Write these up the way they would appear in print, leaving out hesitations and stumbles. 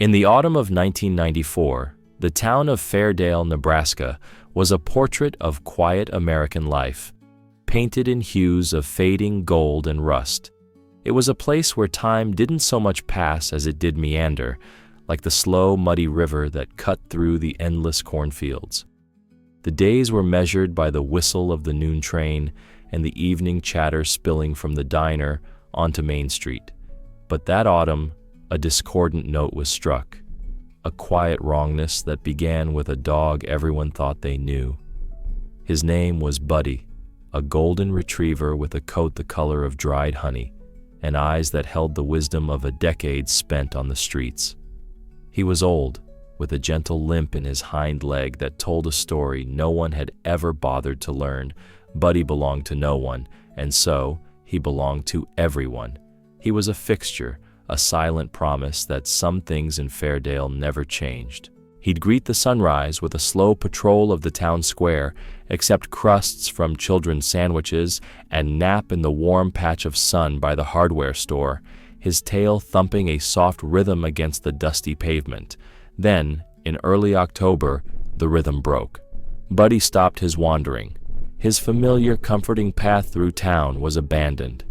In the autumn of 1994, the town of Fairdale, Nebraska, was a portrait of quiet American life, painted in hues of fading gold and rust. It was a place where time didn't so much pass as it did meander, like the slow, muddy river that cut through the endless cornfields. The days were measured by the whistle of the noon train and the evening chatter spilling from the diner onto Main Street. But that autumn, a discordant note was struck, a quiet wrongness that began with a dog everyone thought they knew. His name was Buddy, a golden retriever with a coat the color of dried honey and eyes that held the wisdom of a decade spent on the streets. He was old, with a gentle limp in his hind leg that told a story no one had ever bothered to learn. Buddy belonged to no one, and so he belonged to everyone. He was a fixture, a silent promise that some things in Fairdale never changed. He'd greet the sunrise with a slow patrol of the town square, accept crusts from children's sandwiches, and nap in the warm patch of sun by the hardware store, his tail thumping a soft rhythm against the dusty pavement. Then, in early October, the rhythm broke. Buddy stopped his wandering. His familiar, comforting path through town was abandoned.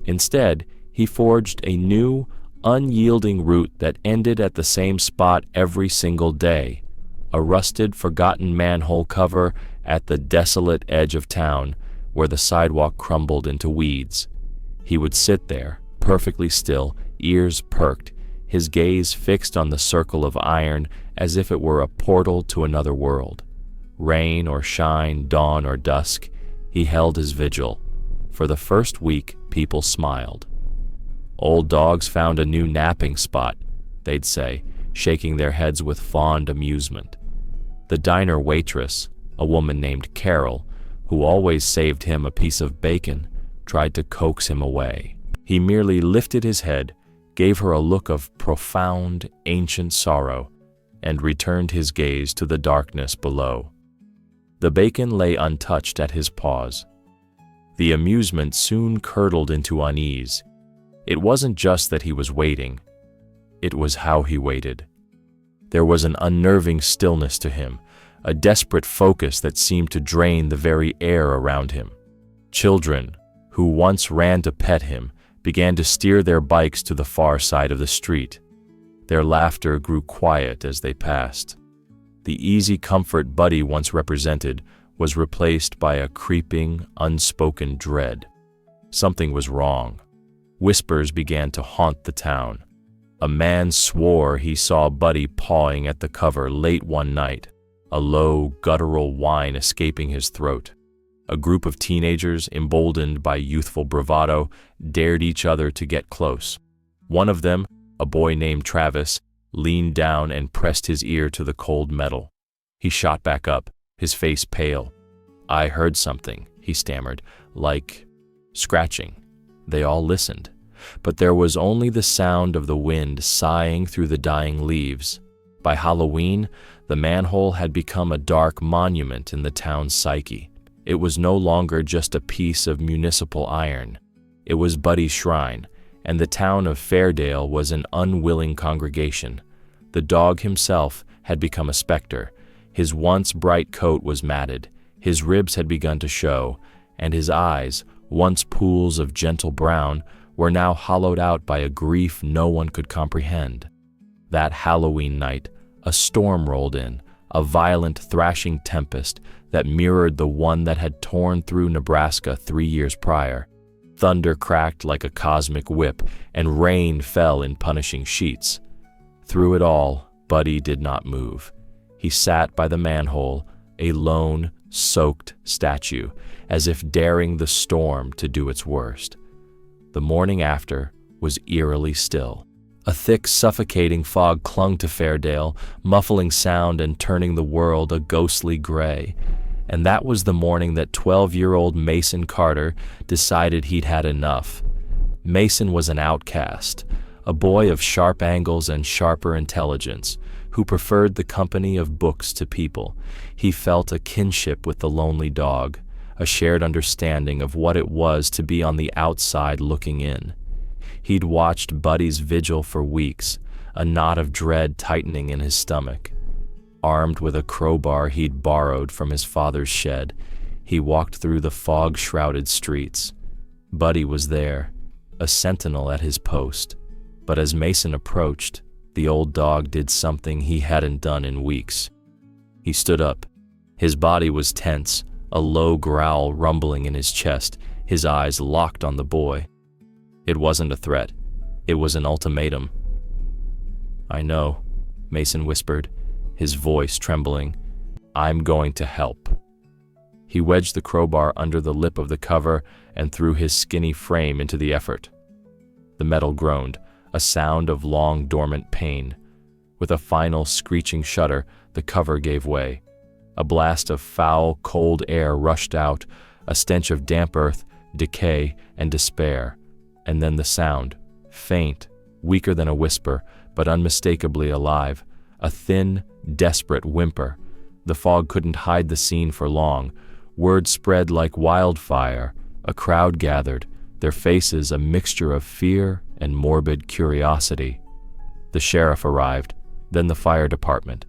Instead, he forged a new, unyielding route that ended at the same spot every single day, a rusted, forgotten manhole cover at the desolate edge of town where the sidewalk crumbled into weeds. He would sit there, perfectly still, ears perked, his gaze fixed on the circle of iron as if it were a portal to another world. Rain or shine, dawn or dusk, he held his vigil. For the first week, people smiled. Old dogs found a new napping spot, they'd say, shaking their heads with fond amusement. The diner waitress, a woman named Carol, who always saved him a piece of bacon, tried to coax him away. He merely lifted his head, gave her a look of profound, ancient sorrow, and returned his gaze to the darkness below. The bacon lay untouched at his paws. The amusement soon curdled into unease. It wasn't just that he was waiting. It was how he waited. There was an unnerving stillness to him, a desperate focus that seemed to drain the very air around him. Children, who once ran to pet him, began to steer their bikes to the far side of the street. Their laughter grew quiet as they passed. The easy comfort Buddy once represented was replaced by a creeping, unspoken dread. Something was wrong. Whispers began to haunt the town. A man swore he saw Buddy pawing at the cover late one night, a low, guttural whine escaping his throat. A group of teenagers, emboldened by youthful bravado, dared each other to get close. One of them, a boy named Travis, leaned down and pressed his ear to the cold metal. He shot back up, his face pale. "I heard something," he stammered, "like scratching." They all listened, but there was only the sound of the wind sighing through the dying leaves. By Halloween, the manhole had become a dark monument in the town's psyche. It was no longer just a piece of municipal iron. It was Buddy's shrine, and the town of Fairdale was an unwilling congregation. The dog himself had become a specter. His once bright coat was matted, his ribs had begun to show, and his eyes, once pools of gentle brown, were now hollowed out by a grief no one could comprehend. That Halloween night, a storm rolled in, a violent, thrashing tempest that mirrored the one that had torn through Nebraska 3 years prior. Thunder cracked like a cosmic whip, and rain fell in punishing sheets. Through it all, Buddy did not move. He sat by the manhole, a lone, soaked statue, as if daring the storm to do its worst. The morning after was eerily still. A thick, suffocating fog clung to Fairdale, muffling sound and turning the world a ghostly gray. And that was the morning that 12-year-old Mason Carter decided he'd had enough. Mason was an outcast, a boy of sharp angles and sharper intelligence, who preferred the company of books to people. He felt a kinship with the lonely dog, a shared understanding of what it was to be on the outside looking in. He'd watched Buddy's vigil for weeks, a knot of dread tightening in his stomach. Armed with a crowbar he'd borrowed from his father's shed, he walked through the fog-shrouded streets. Buddy was there, a sentinel at his post. But as Mason approached, the old dog did something he hadn't done in weeks. He stood up. His body was tense, a low growl rumbling in his chest, his eyes locked on the boy. It wasn't a threat. It was an ultimatum. "I know," Mason whispered, his voice trembling. "I'm going to help." He wedged the crowbar under the lip of the cover and threw his skinny frame into the effort. The metal groaned, a sound of long dormant pain. With a final screeching shudder, the cover gave way. A blast of foul, cold air rushed out, a stench of damp earth, decay, and despair. And then the sound, faint, weaker than a whisper, but unmistakably alive, a thin, desperate whimper. The fog couldn't hide the scene for long. Word spread like wildfire. A crowd gathered, their faces a mixture of fear and morbid curiosity. The sheriff arrived, then the fire department.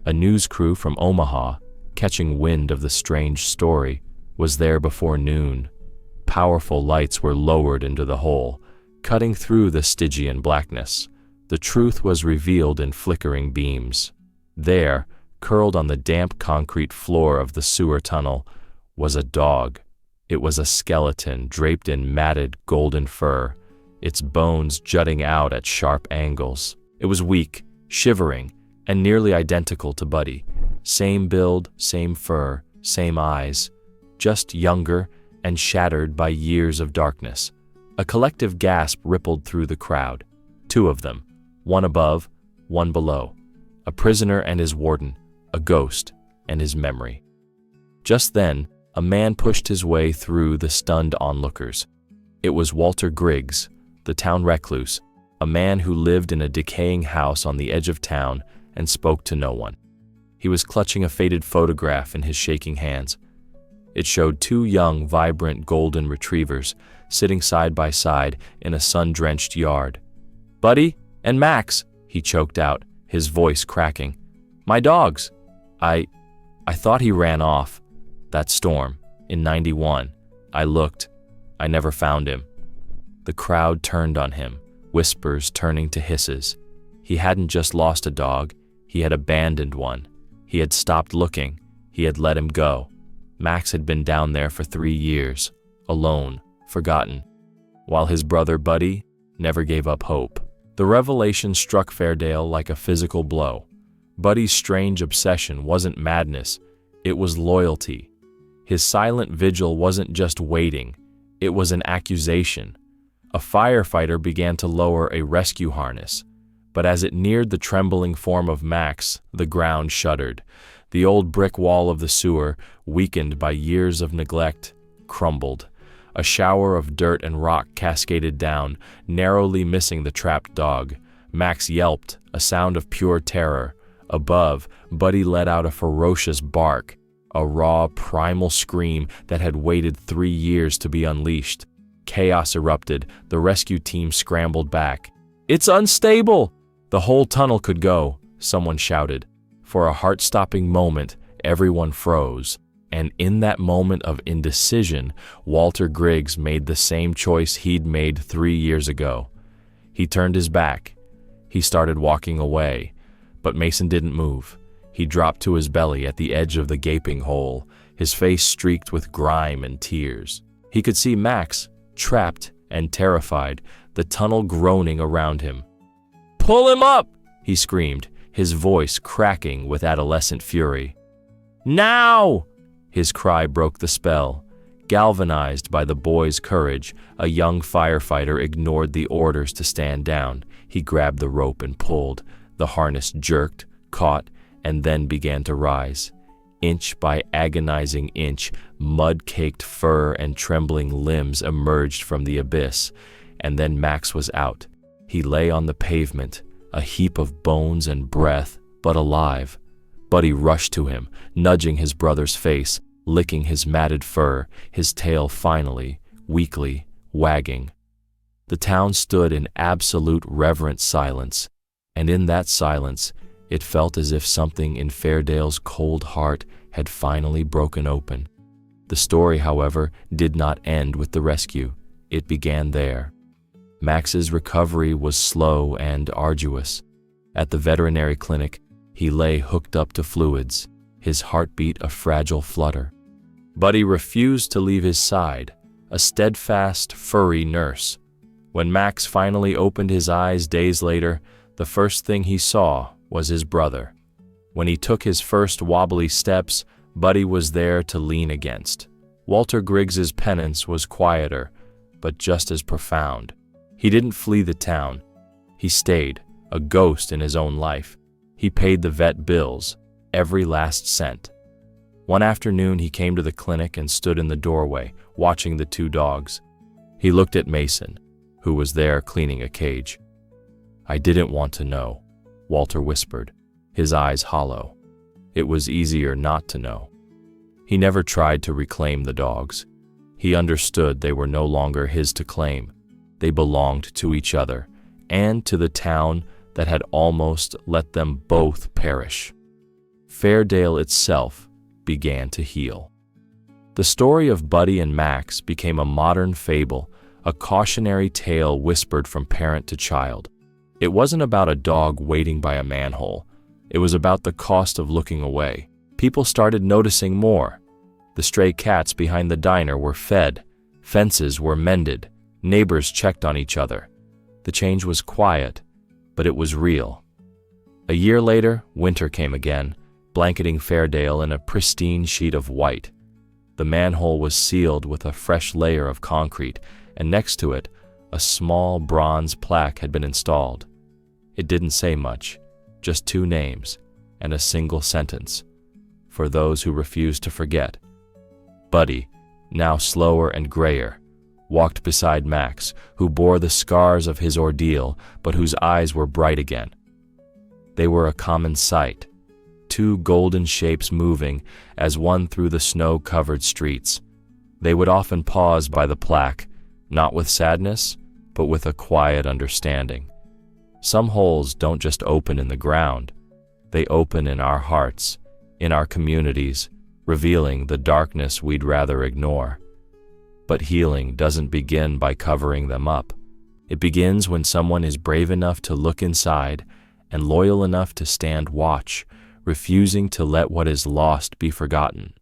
A news crew from Omaha, catching wind of the strange story, was there before noon. Powerful lights were lowered into the hole, cutting through the Stygian blackness. The truth was revealed in flickering beams. There, curled on the damp concrete floor of the sewer tunnel, was a dog. It was a skeleton draped in matted golden fur, its bones jutting out at sharp angles. It was weak, shivering, and nearly identical to Buddy. Same build, same fur, same eyes, just younger and shattered by years of darkness. A collective gasp rippled through the crowd. Two of them, one above, one below. A prisoner and his warden, a ghost and his memory. Just then, a man pushed his way through the stunned onlookers. It was Walter Griggs, the town recluse, a man who lived in a decaying house on the edge of town and spoke to no one. He was clutching a faded photograph in his shaking hands. It showed two young, vibrant golden retrievers sitting side by side in a sun-drenched yard. "Buddy and Max," he choked out, his voice cracking. "My dogs. I thought he ran off. That storm, in '91. I looked. I never found him." The crowd turned on him, whispers turning to hisses. He hadn't just lost a dog, he had abandoned one. He had stopped looking, he had let him go. Max had been down there for 3 years, alone, forgotten, while his brother Buddy never gave up hope. The revelation struck Fairdale like a physical blow. Buddy's strange obsession wasn't madness, it was loyalty. His silent vigil wasn't just waiting, it was an accusation. A firefighter began to lower a rescue harness, but as it neared the trembling form of Max, the ground shuddered. The old brick wall of the sewer, weakened by years of neglect, crumbled. A shower of dirt and rock cascaded down, narrowly missing the trapped dog. Max yelped, a sound of pure terror. Above, Buddy let out a ferocious bark, a raw, primal scream that had waited 3 years to be unleashed. Chaos erupted, the rescue team scrambled back. "It's unstable!" "The whole tunnel could go," someone shouted. For a heart-stopping moment, everyone froze. And in that moment of indecision, Walter Griggs made the same choice he'd made 3 years ago. He turned his back. He started walking away, but Mason didn't move. He dropped to his belly at the edge of the gaping hole, his face streaked with grime and tears. He could see Max, trapped and terrified, the tunnel groaning around him. "Pull him up!" he screamed, his voice cracking with adolescent fury. "Now!" His cry broke the spell. Galvanized by the boy's courage, a young firefighter ignored the orders to stand down. He grabbed the rope and pulled. The harness jerked, caught, and then began to rise. Inch by agonizing inch, mud-caked fur and trembling limbs emerged from the abyss. And then Max was out. He lay on the pavement, a heap of bones and breath, but alive. Buddy rushed to him, nudging his brother's face, licking his matted fur, his tail finally, weakly, wagging. The town stood in absolute reverent silence. And in that silence, it felt as if something in Fairdale's cold heart had finally broken open. The story, however, did not end with the rescue. It began there. Max's recovery was slow and arduous. At the veterinary clinic, he lay hooked up to fluids, his heartbeat a fragile flutter. Buddy refused to leave his side, a steadfast, furry nurse. When Max finally opened his eyes days later, the first thing he saw was his brother. When he took his first wobbly steps, Buddy was there to lean against. Walter Griggs's penance was quieter, but just as profound. He didn't flee the town. He stayed, a ghost in his own life. He paid the vet bills, every last cent. One afternoon, he came to the clinic and stood in the doorway, watching the two dogs. He looked at Mason, who was there cleaning a cage. "I didn't want to know," Walter whispered, his eyes hollow. It was easier not to know. He never tried to reclaim the dogs. He understood they were no longer his to claim. They belonged to each other and to the town that had almost let them both perish. Fairdale itself began to heal. The story of Buddy and Max became a modern fable, a cautionary tale whispered from parent to child. It wasn't about a dog waiting by a manhole. It was about the cost of looking away. People started noticing more. The stray cats behind the diner were fed. Fences were mended. Neighbors checked on each other. The change was quiet, but it was real. A year later, winter came again, blanketing Fairdale in a pristine sheet of white. The manhole was sealed with a fresh layer of concrete, and next to it, a small bronze plaque had been installed. It didn't say much, just two names and a single sentence. For those who refused to forget. Buddy, now slower and grayer, walked beside Max, who bore the scars of his ordeal, but whose eyes were bright again. They were a common sight, two golden shapes moving as one through the snow-covered streets. They would often pause by the plaque, not with sadness, but with a quiet understanding. Some holes don't just open in the ground. They open in our hearts, in our communities, revealing the darkness we'd rather ignore. But healing doesn't begin by covering them up. It begins when someone is brave enough to look inside and loyal enough to stand watch, refusing to let what is lost be forgotten.